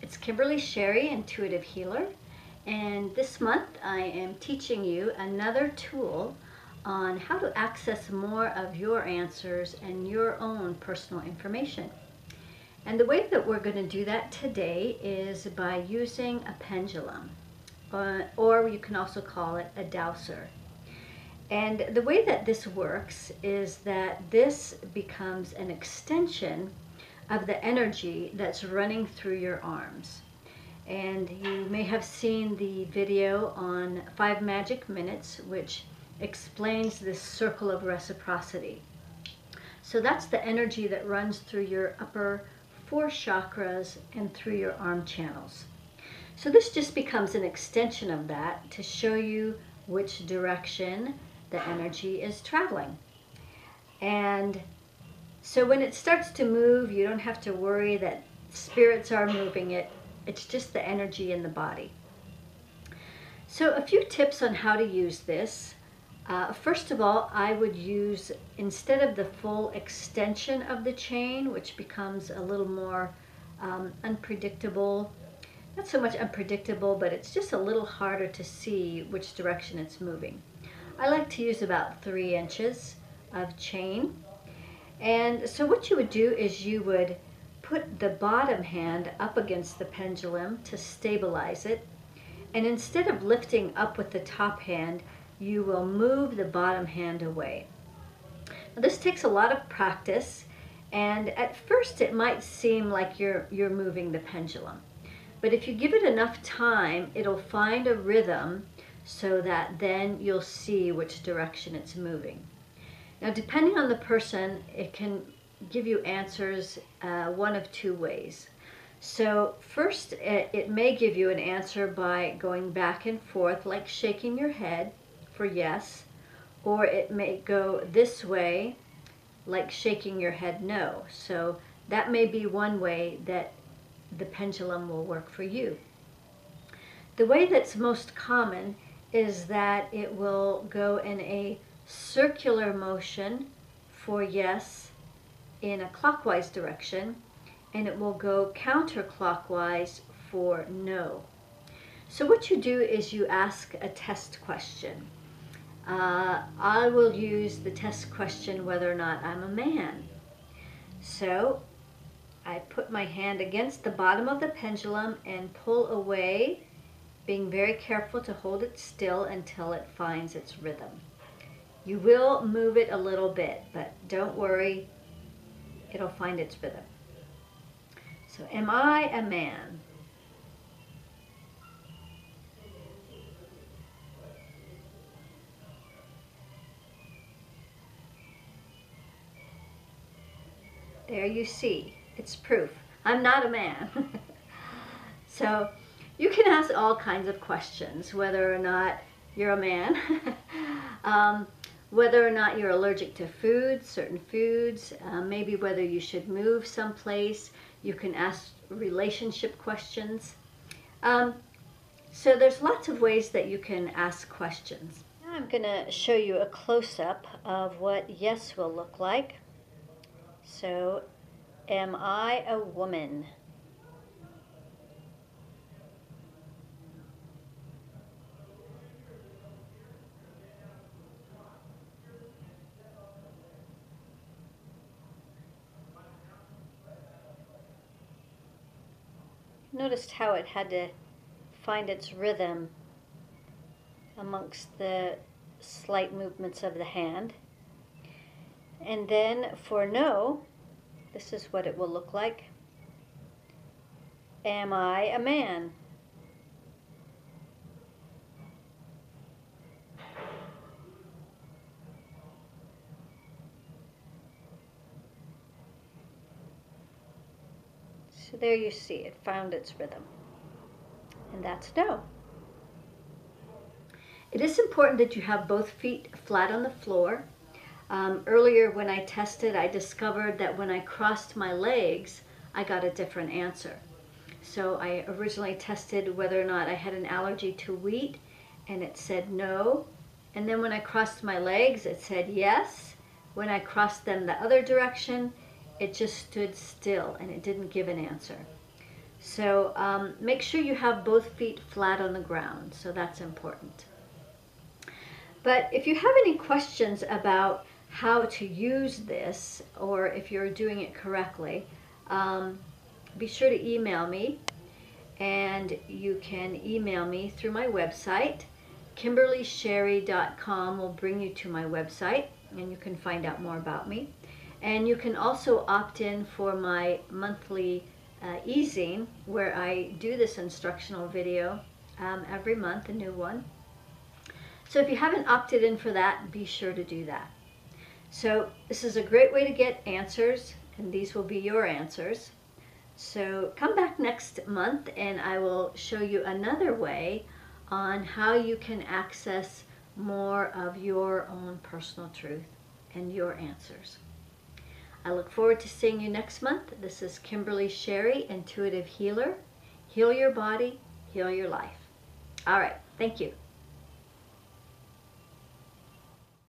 It's Kimberly Sherry, Intuitive Healer, and this month I am teaching you another tool on how to access more of your answers and your own personal information. And the way that we're going to do that today is by using a pendulum, or you can also call it a dowser. And the way that this works is that this becomes an extension of the energy that's running through your arms. And you may have seen the video on 5 Magic Minutes, which explains this circle of reciprocity. So that's the energy that runs through your upper 4 chakras and through your arm channels. So this just becomes an extension of that to show you which direction the energy is traveling. And so when it starts to move, you don't have to worry that spirits are moving it. It's just the energy in the body. So a few tips on how to use this. First of all, I would use, instead of the full extension of the chain, which becomes a little more unpredictable, not so much unpredictable, but it's just a little harder to see which direction it's moving. I like to use about 3 inches of chain. And so what you would do is you would put the bottom hand up against the pendulum to stabilize it. And instead of lifting up with the top hand, you will move the bottom hand away. Now, this takes a lot of practice, and at first it might seem like you're moving the pendulum. But if you give it enough time, it'll find a rhythm so that then you'll see which direction it's moving. Now, depending on the person, it can give you answers one of 2 ways. So first, it may give you an answer by going back and forth, like shaking your head for yes, or it may go this way, like shaking your head no. So that may be one way that the pendulum will work for you. The way that's most common is that it will go in a circular motion for yes in a clockwise direction, and it will go counterclockwise for no. So what you do is you ask a test question. I will use the test question whether or not I'm a man. So I put my hand against the bottom of the pendulum and pull away, being very careful to hold it still until it finds its rhythm. You will move it a little bit, but don't worry, it'll find its rhythm. So, am I a man? There you see, it's proof. I'm not a man. So, you can ask all kinds of questions, whether or not you're a man, whether or not you're allergic to foods, certain foods, maybe whether you should move someplace. You can ask relationship questions. So there's lots of ways that you can ask questions. Now I'm going to show you a close-up of what yes will look like. So, am I a woman? Noticed how it had to find its rhythm amongst the slight movements of the hand. And then for no, this is what it will look like. Am I a man? So there you see, it found its rhythm. And that's no. It is important that you have both feet flat on the floor. Earlier when I tested, I discovered that when I crossed my legs, I got a different answer. So I originally tested whether or not I had an allergy to wheat, and it said no. And then when I crossed my legs, it said yes. When I crossed them the other direction, it just stood still and it didn't give an answer. So make sure you have both feet flat on the ground. So that's important. But if you have any questions about how to use this, or if you're doing it correctly, be sure to email me. And you can email me through my website. KimberlySherry.com will bring you to my website, and you can find out more about me. And you can also opt in for my monthly e-zine, where I do this instructional video every month, a new one. So if you haven't opted in for that, be sure to do that. So this is a great way to get answers, and these will be your answers. So come back next month and I will show you another way on how you can access more of your own personal truth and your answers. I look forward to seeing you next month. This is Kimberly Sherry, Intuitive Healer. Heal your body, heal your life. All right, thank you.